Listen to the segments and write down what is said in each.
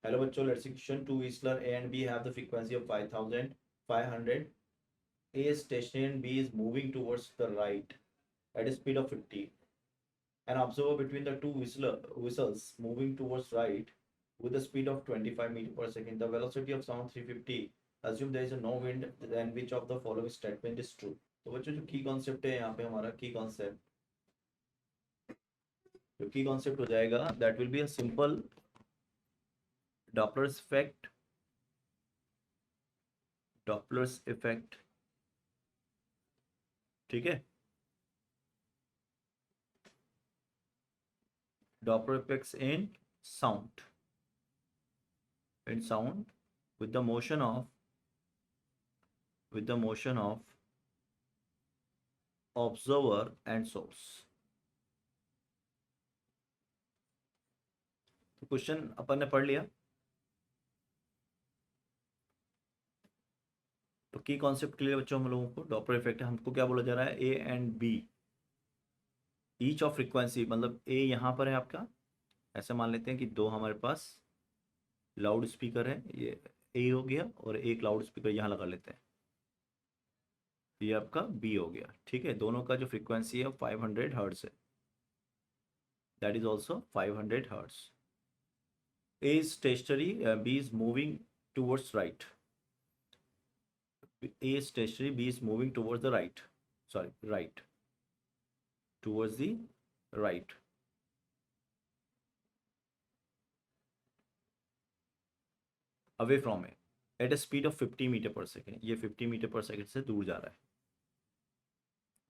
Hello बच्चों, let's see question. Two Whistler A and B have the frequency of 5,500. A is stationary and B is moving towards the right at a speed of 50. An observer between the two whistles moving towards right with a speed of 25 meter per second. The velocity of sound 350. Assume there is no wind, then which of the following statement is true? तो बच्चों जो की concept है यहाँ पे हमारा की concept जो की कॉन्सेप्ट हो जाएगा that will be a simple Doppler's effect ठीक है Doppler effects sound in sound with the motion of observer and source. तो क्वेश्चन अपन ने पढ़ लिया. तो की कॉन्सेप्ट क्लियर बच्चों हम लोगों को. डॉपलर इफेक्ट हमको क्या बोला जा रहा है, A and B each of frequency, मतलब ए यहाँ पर है आपका, ऐसे मान लेते हैं कि दो हमारे पास लाउड स्पीकर है, ये ए हो गया और एक लाउड स्पीकर यहाँ लगा लेते हैं, ये आपका बी हो गया. ठीक है, दोनों का जो फ्रीक्वेंसी है 500 हर्ट्ज है, that is also 500 hertz. A is stationary, B is moving towards right. A is stationary, B is moving towards the right. Sorry, right. Towards the right. Away from it. At a speed of 50 metre पर second. ये 50 metre पर second से दूर जा रहा है.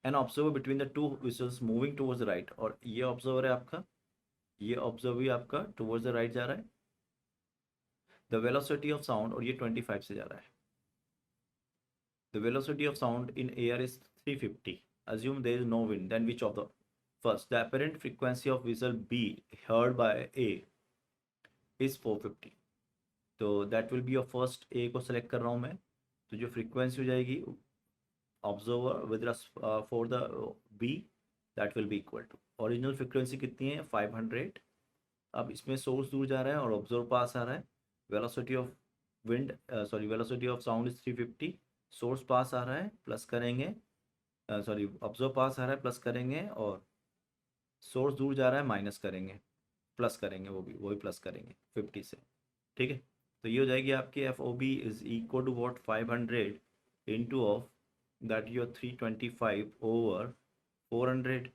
An observer between the two whistles moving towards the right. और ये ऑब्जर्वर है आपका, ये ऑब्जर्वर भी आपका towards the right जा रहा है. The velocity of sound, और ये 25 से जा रहा है. The velocity of sound in air is 350. Assume there is no wind, then which of the first? The apparent frequency of whistle B heard by A is 450. तो that will be your first. A को select कर रहा हूँ मैं, तो जो frequency हो जाएगी observer with for the B, that will be equal to original frequency कितनी है 500. अब इसमें source दूर जा रहा है और observer पास आ रहा है. velocity of velocity of sound is 350. Source पास आ रहा है, प्लस करेंगे, ऑब्जर्व पास आ रहा है, प्लस करेंगे, और सोर्स दूर जा रहा है, माइनस करेंगे, प्लस करेंगे, वो भी प्लस करेंगे 50 से. ठीक है, तो ये हो जाएगी आपकी F O B is equal to what 500 into of that your 325 over 400.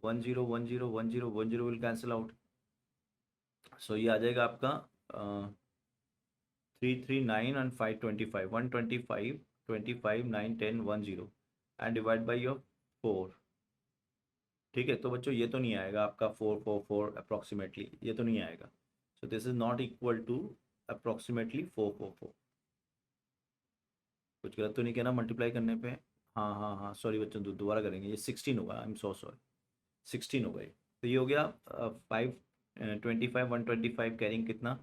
10 will cancel out. So ये आ जाएगा आपका 339 and 525 125 25 9 10 10 and divide by your 4. ठीक है, तो बच्चों ये तो नहीं आएगा आपका 444 अप्रॉक्सीमेटली, ये तो नहीं आएगा. So this is not equal to approximately 444. कुछ गलत तो नहीं कहना मल्टीप्लाई करने पे. हाँ हाँ हाँ, सॉरी बच्चों, दोबारा करेंगे. ये 16 होगा, आई एम सो सॉरी, 16 होगा ये. तो ये हो गया 525 125 कैरिंग कितना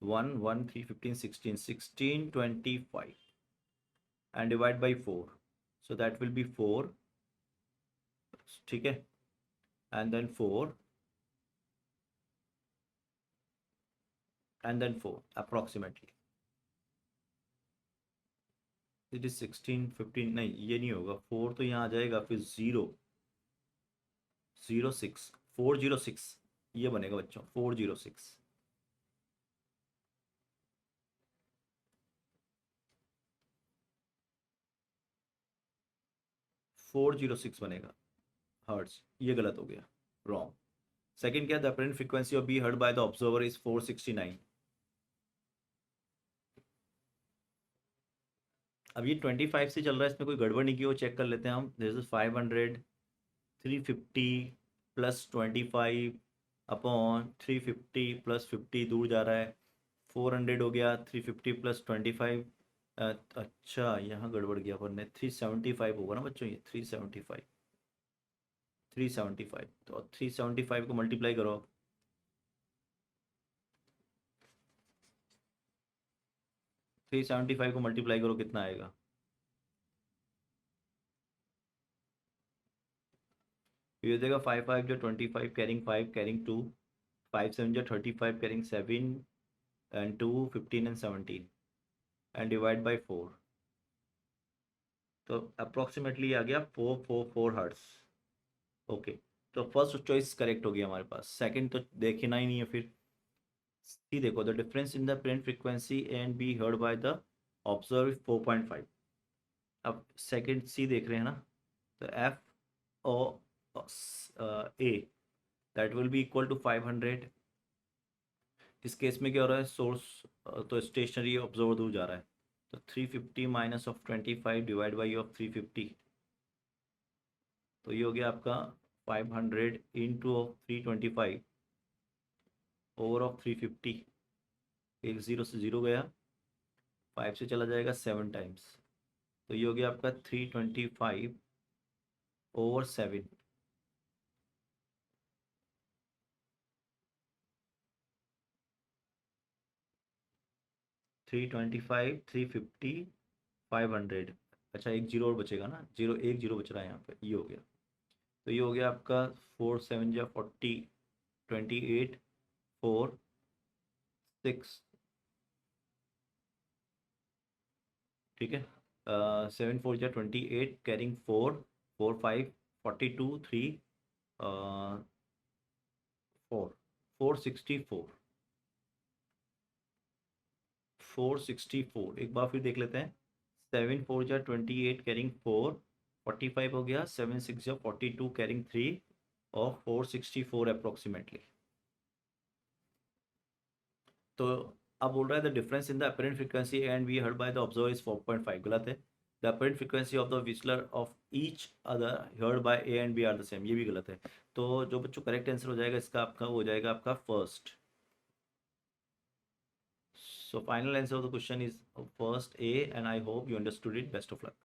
1 1 3 15 16 1625 and divide by 4, so that will be 4. ठीक है, and then 4 and then 4 approximately. It is 16 15, नहीं ये नहीं होगा, 4 तो यहाँ आ जाएगा, फिर 0 0 6 406, ये बनेगा बच्चों 406. 406 बनेगा हर्ट्ज. ये गलत हो गया, रॉन्ग. सेकंड क्या, the apparent frequency of B heard by the observer is 469. अब ये 25 से चल रहा है, इसमें कोई गड़बड़ नहीं की हो, चेक कर लेते हैं हम. This is 500 350 plus 25 upon 350 plus 50 दूर जा रहा है, 400 हो गया, 350 प्लस 25. अच्छा यहाँ गड़बड़ गया अपन ने, 375 होगा ना बच्चों, ये 375 375. तो 375 को मल्टीप्लाई करो आप. 375 को मल्टीप्लाई करो, कितना आएगा? ये देगा 5 5 जो 25 कैरिंग 5 कैरिंग 2, 5 7 जो 35 carrying 7 and 2 15 and 17 and divide by 4, तो अप्रोक्सीमेटली आ गया 444 हर्ट्स। ओके, तो फर्स्ट चॉइस करेक्ट हो गया हमारे पास, सेकंड तो देखना ही नहीं है फिर। सी देखो, the difference in the apparent frequency and B heard by the observer 4.5। अब सेकंड सी देख रहे हैं ना, तो F O A that will be equal to 500। इस केस में क्या हो रहा है, सोर्स तो स्टेशनरी ऑब्जर्वर दूर जा रहा है, तो 350 minus of 25 divide by of 350, तो ये हो गया आपका 500 इंटू ऑफ 325 ओवर ऑफ 350। एक ज़ीरो से ज़ीरो गया, 5 से चला जाएगा 7 टाइम्स, तो ये हो गया आपका 325 ओवर 7। 325 350 500। अच्छा एक जीरो और बचेगा ना, जीरो एक जीरो बच रहा है यहाँ पे, ये हो गया। तो ये हो गया आपका 4 7 या 40, 28 4 6, ठीक है। 7 4 या 28 कैरिंग 4 4 5 42 3 4 464 464। एक बार फिर देख लेते हैं, 7 4 या 28 कैरिंग 4 45 हो गया, 7 6 या 42 कैरिंग 3 और 464 अप्रोक्सीमेटली। तो अब बोल रहा है the difference in the apparent frequency and B heard by the observer is 4.5, गलत है। The apparent frequency of the whistler of each other heard by A and B are the same, ये भी गलत है। तो जो बच्चों करेक्ट आंसर हो जाएगा इसका, आपका हो जाएगा आपका first. So final answer of the question is first A, and I hope you understood it. Best of luck.